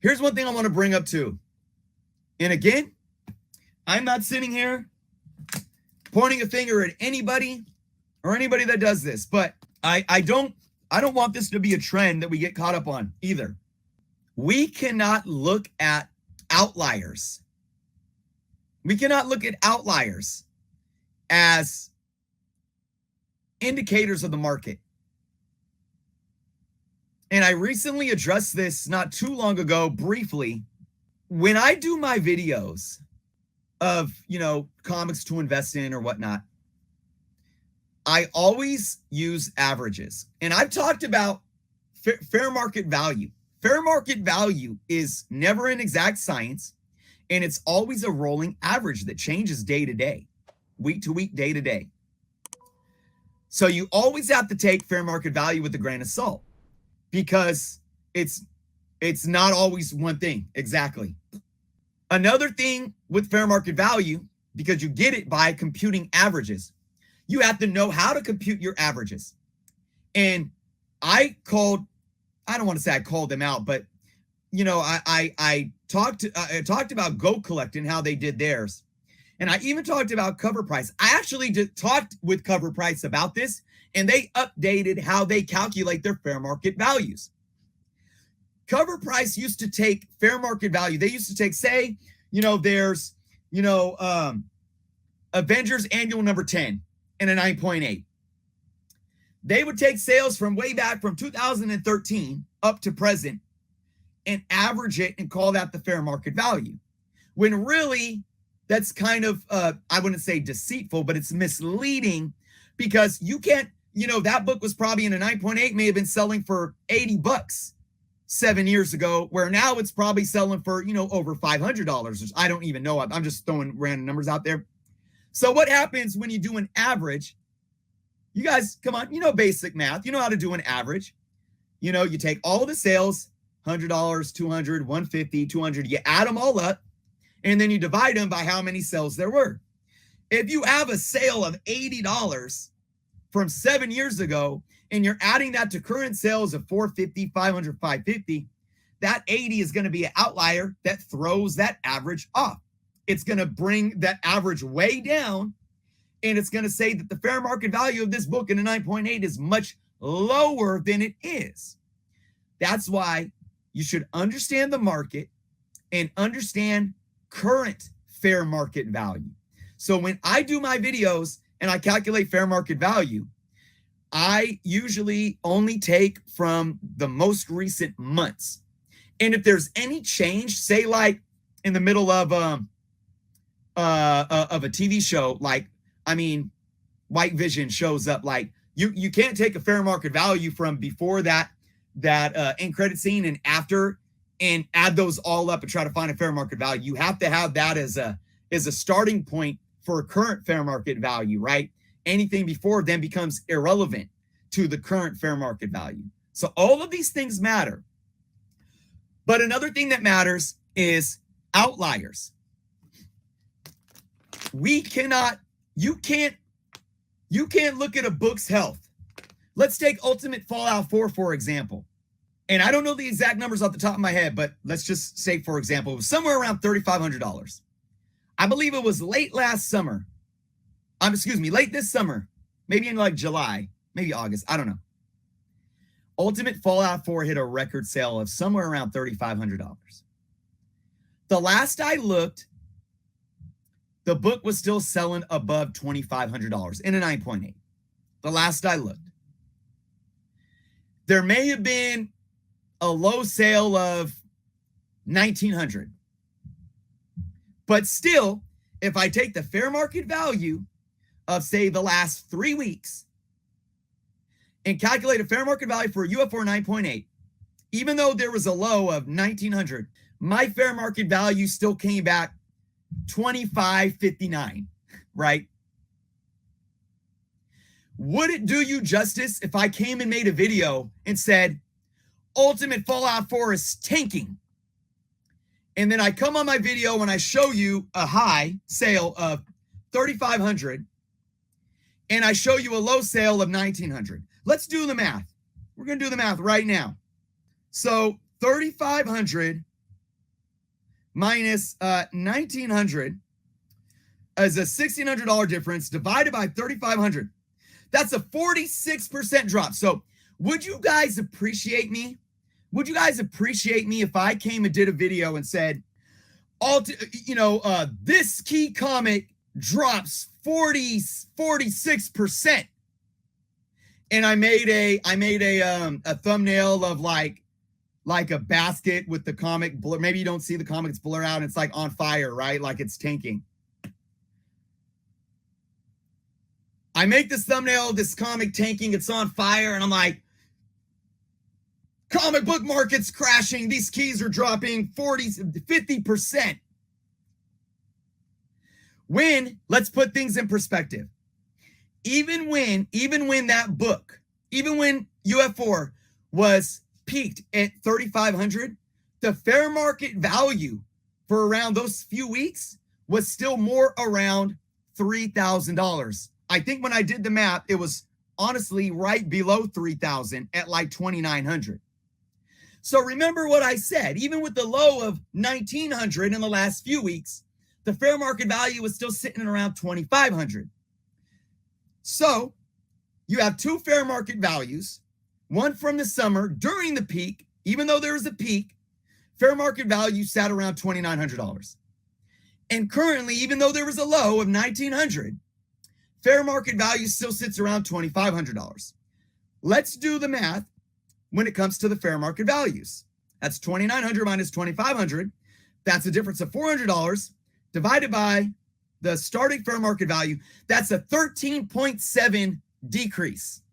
Here's one thing I want to bring up too. And again, I'm not sitting here pointing a finger at anybody or anybody that does this, but I don't want this to be a trend that we get caught up on either. We cannot look at outliers. We cannot look at outliers as indicators of the market. And I recently addressed this not too long ago, briefly. When I do my videos of, comics to invest in or whatnot, I always use averages. And I've talked about fair market value. Fair market value is never an exact science, and it's always a rolling average that changes day to day, week to week, day to day. So you always have to take fair market value with a grain of salt, because it's not always one thing exactly. Another thing with fair market value, because you get it by computing averages, you have to know how to compute your averages. And I don't want to say I called them out, but I talked about Go Collect and how they did theirs. And I even talked about Cover Price. I actually talked with Cover Price about this, and they updated how they calculate their fair market values. Cover Price used to take fair market value. They used to take, say, there's, Avengers Annual number 10 and a 9.8. They would take sales from way back from 2013 up to present and average it and call that the fair market value. When really, that's kind of, I wouldn't say deceitful, but it's misleading, because you can't, that book was probably in a 9.8, may have been selling for $80 7 years ago, where now it's probably selling for, over $500. I don't even know. I'm just throwing random numbers out there. So what happens when you do an average? You guys, come on, basic math. You know how to do an average. You take all the sales, $100, $200, $150, $200, you add them all up, and then you divide them by how many sales there were. If you have a sale of $80 from 7 years ago, and you're adding that to current sales of $450, $500, $550, that 80 is going to be an outlier that throws that average off. It's going to bring that average way down, and it's going to say that the fair market value of this book in a 9.8 is much lower than it is. That's why you should understand the market and understand current fair market value. So when I do my videos and I calculate fair market value, I usually only take from the most recent months. And if there's any change, say like in the middle of a TV show, White Vision shows up, like you can't take a fair market value from before that end credit scene and after and add those all up and try to find a fair market value. You have to have that as a starting point for a current fair market value, right? Anything before then becomes irrelevant to the current fair market value. So all of these things matter. But another thing that matters is outliers. You can't look at a book's health. Let's take Ultimate Fallout 4, for example. And I don't know the exact numbers off the top of my head, but let's just say, for example, it was somewhere around $3,500. I believe it was late this summer, maybe in like July, maybe August, I don't know. Ultimate Fallout 4 hit a record sale of somewhere around $3,500. The last I looked, the book was still selling above $2,500 in a 9.8. The last I looked. There may have been a low sale of $1,900. But still, if I take the fair market value of, say, the last 3 weeks and calculate a fair market value for a UF4 9.8, even though there was a low of $1,900, my fair market value still came back $2,559, right? Would it do you justice if I came and made a video and said, Ultimate Fallout 4 is tanking? And then I come on my video and I show you a high sale of $3,500 and I show you a low sale of $1,900. Let's do the math. We're going to do the math right now. So $3,500 minus 1,900 is a $1,600 difference divided by 3,500. That's a 46% drop. So would you guys appreciate me? Would you guys appreciate me if I came and did a video and said, this key comic drops 46%. And I made a thumbnail of like a basket with the comic blur. Maybe you don't see the comics blur out. And it's like on fire, right? Like it's tanking. I make this thumbnail of this comic tanking. It's on fire. And I'm like, comic book market's crashing. These keys are dropping 50%. Let's put things in perspective. Even when UF4 was peaked at 3,500, the fair market value for around those few weeks was still more around $3,000. I think when I did the math, it was honestly right below 3,000 at like 2,900. So remember what I said, even with the low of 1,900 in the last few weeks, the fair market value was still sitting at around 2,500. So you have two fair market values, one from the summer during the peak, even though there was a peak, fair market value sat around $2,900. And currently, even though there was a low of 1,900, fair market value still sits around $2,500. Let's do the math when it comes to the fair market values. That's 2,900 minus 2,500. That's a difference of $400 divided by the starting fair market value. That's a 13.7 decrease.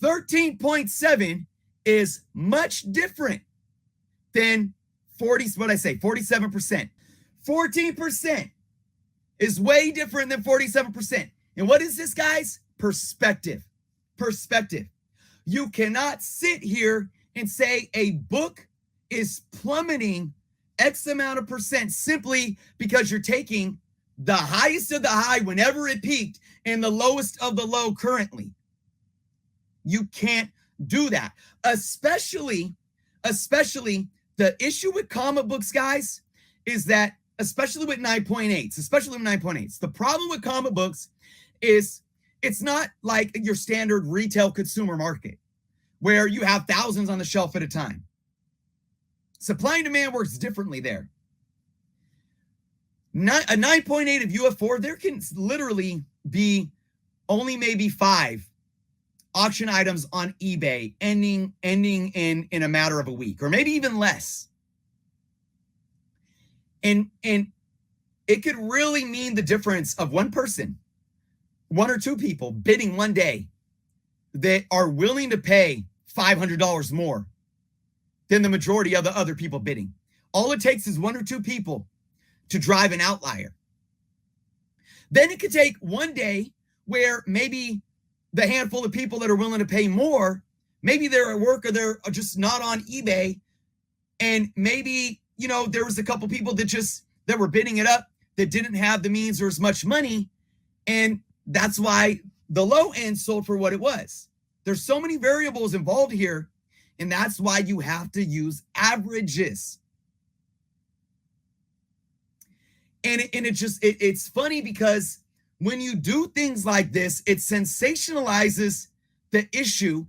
13.7 is much different than 47%. 14% is way different than 47%. And what is this, guys? Perspective. You cannot sit here and say a book is plummeting X amount of percent simply because you're taking the highest of the high whenever it peaked and the lowest of the low currently. You can't do that. Especially the issue with comic books, guys, is that especially with 9.8s, the problem with comic books is it's not like your standard retail consumer market where you have thousands on the shelf at a time. Supply and demand works differently there. A 9.8 of UF4, there can literally be only maybe 5 auction items on eBay ending in a matter of a week, or maybe even less. And it could really mean the difference of one person, 1 or 2 people bidding one day that are willing to pay $500 more than the majority of the other people bidding. All it takes is 1 or 2 people to drive an outlier. Then it could take one day where maybe the handful of people that are willing to pay more, maybe they're at work or they're just not on eBay. And maybe, there was a couple people that were bidding it up that didn't have the means or as much money. And that's why the low end sold for what it was. There's so many variables involved here. And that's why you have to use averages. And it's funny because when you do things like this, it sensationalizes the issue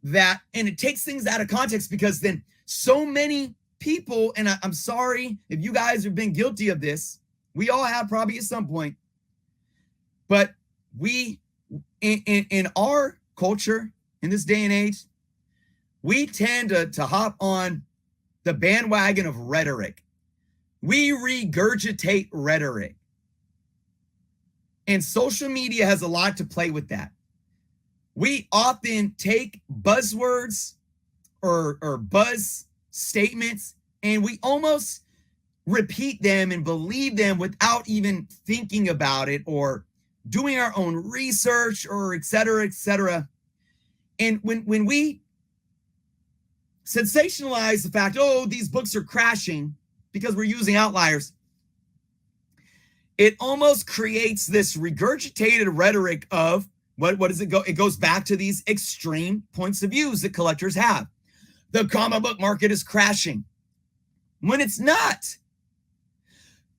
and it takes things out of context, because then so many people, and I'm sorry if you guys have been guilty of this, we all have probably at some point, but we, in our culture, in this day and age, we tend to hop on the bandwagon of rhetoric. We regurgitate rhetoric. And social media has a lot to play with that. We often take buzzwords or buzz statements and we almost repeat them and believe them without even thinking about it or doing our own research or et cetera, et cetera. And when we sensationalize the fact, these books are crashing because we're using outliers, it almost creates this regurgitated rhetoric of what does it go? It goes back to these extreme points of views that collectors have. The comic book market is crashing when it's not.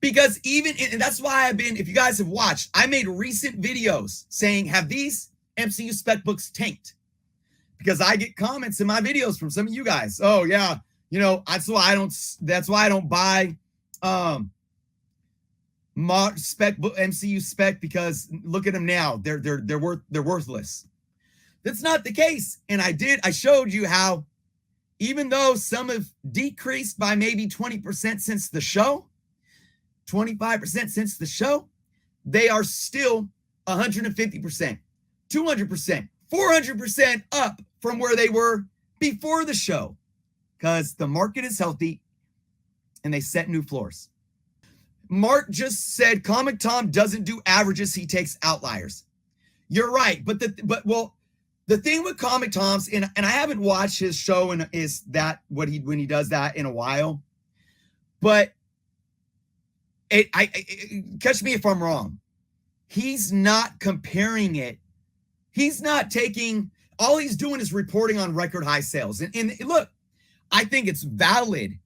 Because and that's why if you guys have watched, I made recent videos saying, have these MCU spec books tanked? Because I get comments in my videos from some of you guys. Oh yeah, that's why I don't buy MCU spec, because look at them now. They're worthless. That's not the case. And I showed you how, even though some have decreased by maybe 20% since the show, 25% since the show, they are still 150%, 200%, 400% up from where they were before the show, because the market is healthy and they set new floors. Mark just said Comic Tom doesn't do averages, he takes outliers. You're right, but the thing with Comic Tom's, and I haven't watched his show, and is that when he does that in a while, but catch me if I'm wrong. He's not comparing it. He's not taking, all he's doing is reporting on record high sales. And look, I think it's valid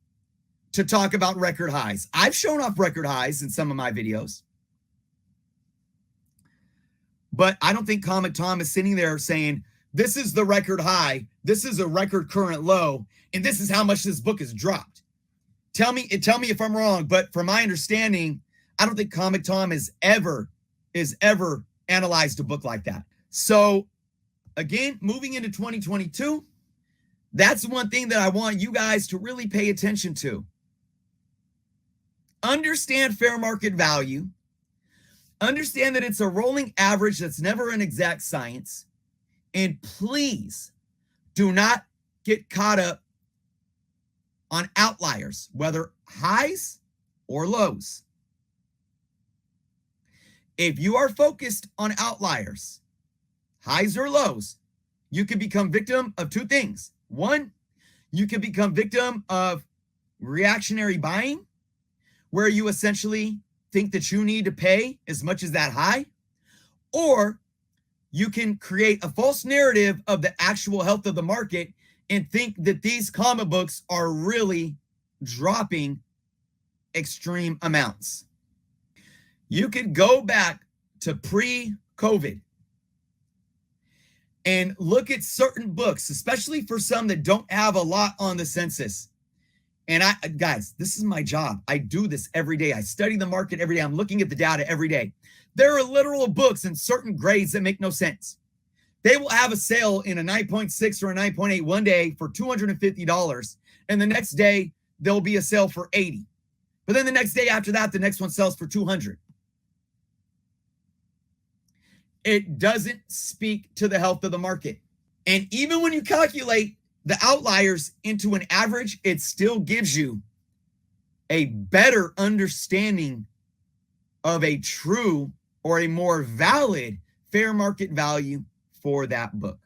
to talk about record highs. I've shown off record highs in some of my videos. But I don't think Comic Tom is sitting there saying, this is the record high, this is a record current low, and this is how much this book has dropped. Tell me if I'm wrong, but from my understanding, I don't think Comic Tom has ever analyzed a book like that. So again, moving into 2022, that's one thing that I want you guys to really pay attention to. Understand fair market value. Understand that it's a rolling average that's never an exact science. And please do not get caught up on outliers, whether highs or lows. If you are focused on outliers, highs or lows, you can become victim of two things. One, you can become victim of reactionary buying, where you essentially think that you need to pay as much as that high, or you can create a false narrative of the actual health of the market and think that these comic books are really dropping extreme amounts. You could go back to pre-COVID and look at certain books, especially for some that don't have a lot on the census. And guys, this is my job. I do this every day. I study the market every day. I'm looking at the data every day. There are literal books in certain grades that make no sense. They will have a sale in a 9.6 or a 9.8 one day for $250. And the next day, there'll be a sale for $80. But then the next day after that, the next one sells for $200. It doesn't speak to the health of the market. And even when you calculate the outliers into an average, it still gives you a better understanding of a true or a more valid fair market value for that book.